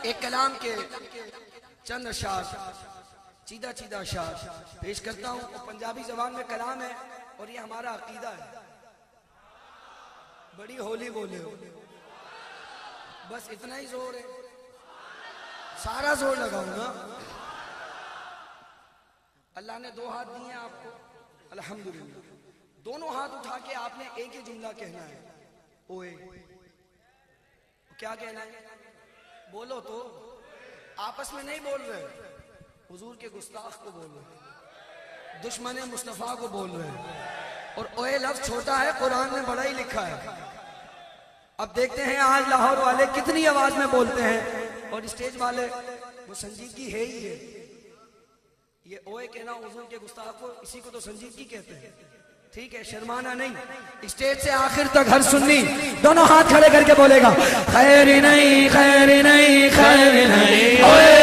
ایک کلام کے چند اشعار چیدہ چیدہ اشعار پیش کرتا ہوں. اور پنجابی زبان میں کلام ہے اور یہ ہمارا عقیدہ ہے. بڑی ہولی بولے ہو, بس اتنا ہی زور ہے, سارا زور لگاؤں نا. اللہ نے 2 ہاتھ دیے ہیں آپ کو, الحمدللہ. دونوں ہاتھ اٹھا کے آپ نے ایک ہی جملہ کہنا ہے, اوے. کیا کہنا ہے؟ بولو تو. آپس میں نہیں بول رہے, حضور کے گستاخ کو بول رہے, دشمن مصطفیٰ کو بول رہے. اور اوے لفظ چھوٹا ہے, قرآن میں بڑا ہی لکھا ہے. اب دیکھتے ہیں آج لاہور والے کتنی آواز میں بولتے ہیں, اور اسٹیج والے وہ سنجیدگی ہے ہی ہے. یہ اوے کہنا حضور کے گستاخ کو, اسی کو تو سنجیدگی کہتے ہیں. ٹھیک ہے, شرمانا نہیں. اسٹیج سے آخر تک ہر سنی دونوں ہاتھ کھڑے کر کے بولے گا, خیر نہیں خیر نہیں خیر نہیں اوے,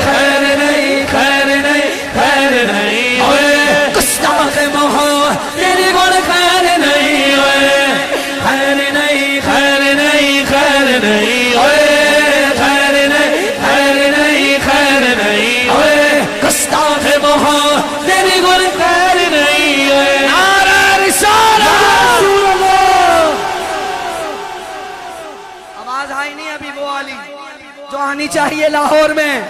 خیر نہیں خیر نہیں خیر نہیں اوے, گستاخ محمد تیری گل خیر نہیں اوے, خیر نہیں خیر نہیں خیر نہیں اوے, خیر نہیں خیر نہیں خیر نہیں اوے, گستاخ محمد تیری گل خیر نہیں اوے. آواز آئی نہیں ابھی وہ والی جو آنی چاہیے لاہور میں.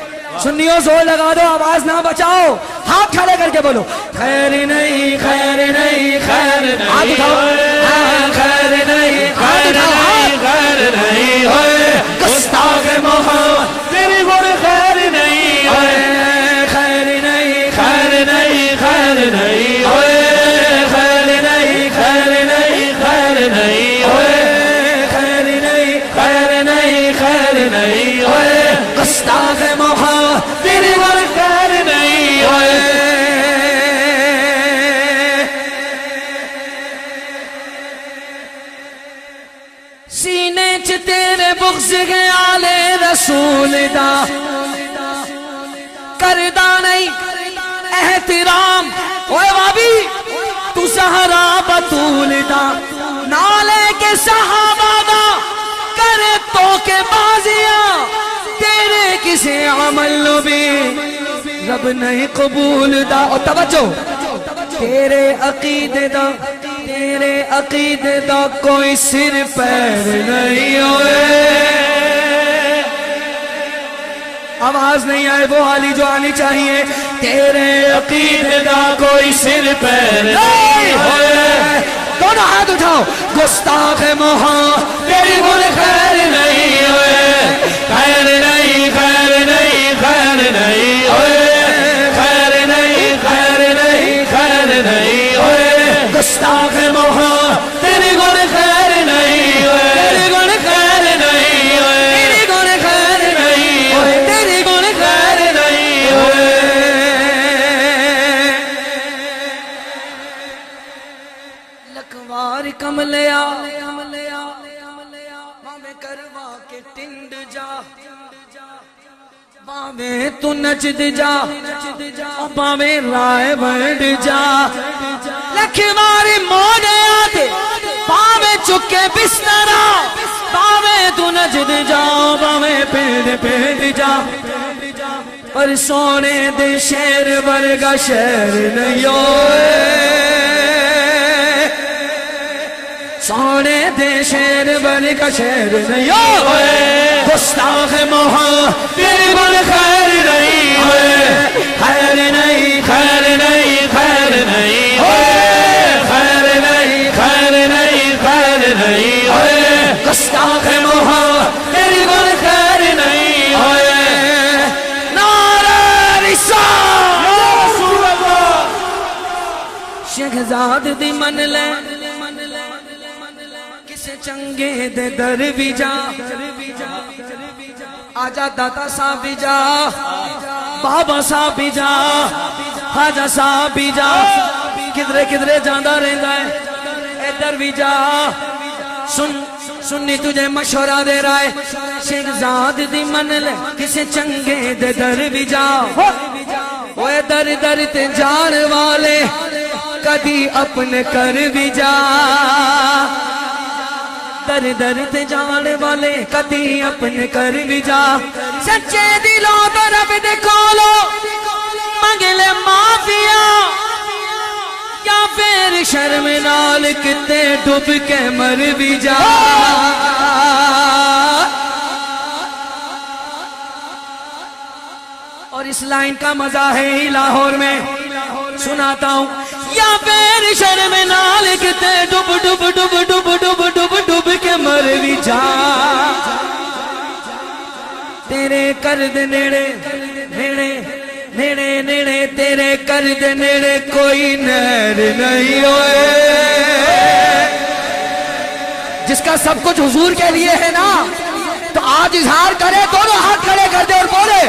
سنیو زور لگا دو, آواز نہ بچاؤ, ہاتھ کھڑے کر کے بولو, خیر نہیں خیر نہیں خیر نہیں خیر نہیں خیر نہیں خیر نہیں ہوئے, گستاخ محمد تیری گل خیر نہیں ہوئے, خیر نہیں خیر نہیں خیر نہیں ہوئے, خیر نہیں خیر نہیں خیر نہیں ہوئے, خیر نہیں خیر نہیں خیر نہیں ہوئے, گستاخ محمد تیری گل خیر نہیں ہوئے. سینے چ تیرے بغض خیال رسول دا, کردا نہیں احترام اوے وابی تو زہرا بطول دا, نالے کے صحابہ دا کرے تو کے بازیاں, تیرے کسی عمل بھی رب نہیں قبول دا. اور توجہ, تیرے عقیدے دا تیرے عقیدے دا کوئی سر پیر نہیں ہوئے. آواز نہیں آئے وہ والی جو آنی چاہیے, تیرے عقیدے دا کوئی سر پیر نہیں ہوئے. دونوں ہاتھ اٹھاؤ, گستاخ محمد تیری گل خیر نہیں ہوئے, خیر نہیں خیر نہیں خیر نہیں ہوئے, خیر نہیں خیر نہیں خیر نہیں ہوئے, گستاخ محمد تیری گل خیر نہیں ہوئے, تیری گل خیر نہیں ہوئے, تیری گل خیر نہیں ہوئے, تیری گل خیر نہیں ہوئے. لکوار کملیا ماں کروا کے ٹنڈ جا, باویں تو نچد جا, باویں رائے بڑھ جا, لکھواری موڑے آتے باویں چکے بسترا, باویں تو نچد جا, باویں پیڑ پیڑ جا, پر سونے دے شیر ورگا شیر نہیں ہوئے, سونے دے شیر ورگا شیر نہیں ہوئے, گستاخ محمد تیری گل خیر نہیں ہوئے, خیر نہیں خیر نہیں خیر نہیں ہوئے, خیر نہیں خیر نہیں خیر نہیں ہوئے, گستاخ محمد تیری گل خیر نہیں ہوئے. نعرہ رسالت یا رسول اللہ. شہزاد دی من لے کسے چنگے دے در بھی جا, آجا داتا صاحب بھی جا, بابا صاحب بھی جا, خواجہ صاحب بھی جا, کدرے کدرے جاندہ رہندا ہے, ادھر بھی جا. سنی تجھے مشورہ دے رہا ہے, شہزاد دی من لے کسے چنگے دے در بھی جا, وہ در در تے جان والے کدی اپنے کر بھی جا. در در تے جان والے کدی اپنے کر بھی جا سچے دلوں تو رب دے کولو منگ لے معافیا یا پھر شرم نال کتے ڈوب کے مر بھی جا اور اس لائن کا مزہ ہے لاہور میں سناتا ہوں یا پھر شرم نال کتے ڈوب ڈوب ڈوب ڈوب ڈوب ڈوب ڈوب کے مر بھی جا تیرے کرد نیڑے نیڑے نیڑے نیڑے تیرے کرد نیڑے کوئی نہر نہیں ہوئے جس کا سب کچھ حضور کے لیے ہے نا تو آج اظہار کرے دونوں ہاتھ کھڑے کر دے اور بولے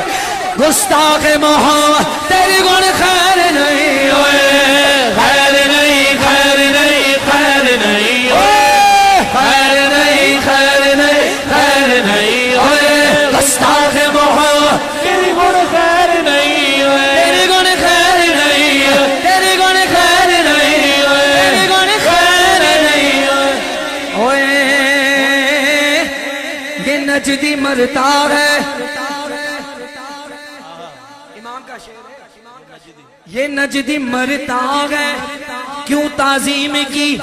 گستاخ محمد تیری گن خیر نہیں ہوئے خیر نہیں خیر نہیں خیر نہیں ہوئے خیر نہیں خیر نہیں خیر نہیں ہوئے گستاخ محمد تیری گن خیر نہیں ہوئے تیری گن خیر نہیں ہوئے تیری گن خیر نہیں ہوئے تیری گن خیر نہیں ہوئے یہ نجدی مرتا ہے یہ نجدی مرتا ہے کیوں تعظیم کی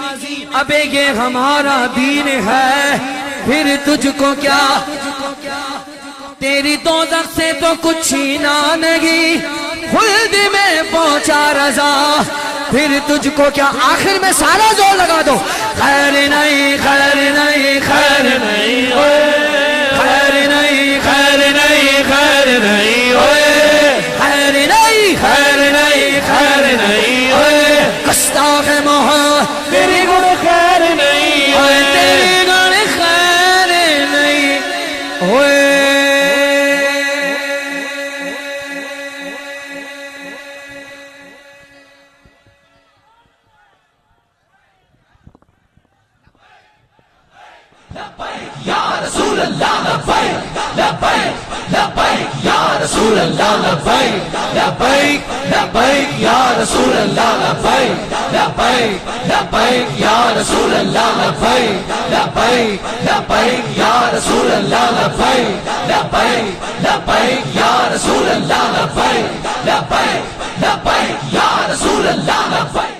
ابے یہ ہمارا دین ہے پھر تجھ کو کیا تیری دوزخ سے تو کچھ چھینا نہیں خلد میں پہنچا رضا پھر تجھ کو کیا آخر میں سارا زور لگا دو خیر نہیں خیر نہیں خیر نہیں خیر نہیں خیر نہیں خیر نہیں خیر نہیں خیر نہیں خیر نہیں ہوئے گستاخ محمد تیری گن خیر نہیں ہوئے تیری گن خیر نہیں ہوئے یا رسول اللہ لبیک لبیک لبیک یا رسول اللہ لبیک لبیک لبیک یا رسول اللہ لبیک لبیک لبیک یا رسول اللہ لبیک لبیک لبیک یا رسول اللہ لبیک لبیک لبیک یا رسول اللہ لبیک لبیک لبیک یا رسول اللہ لبیک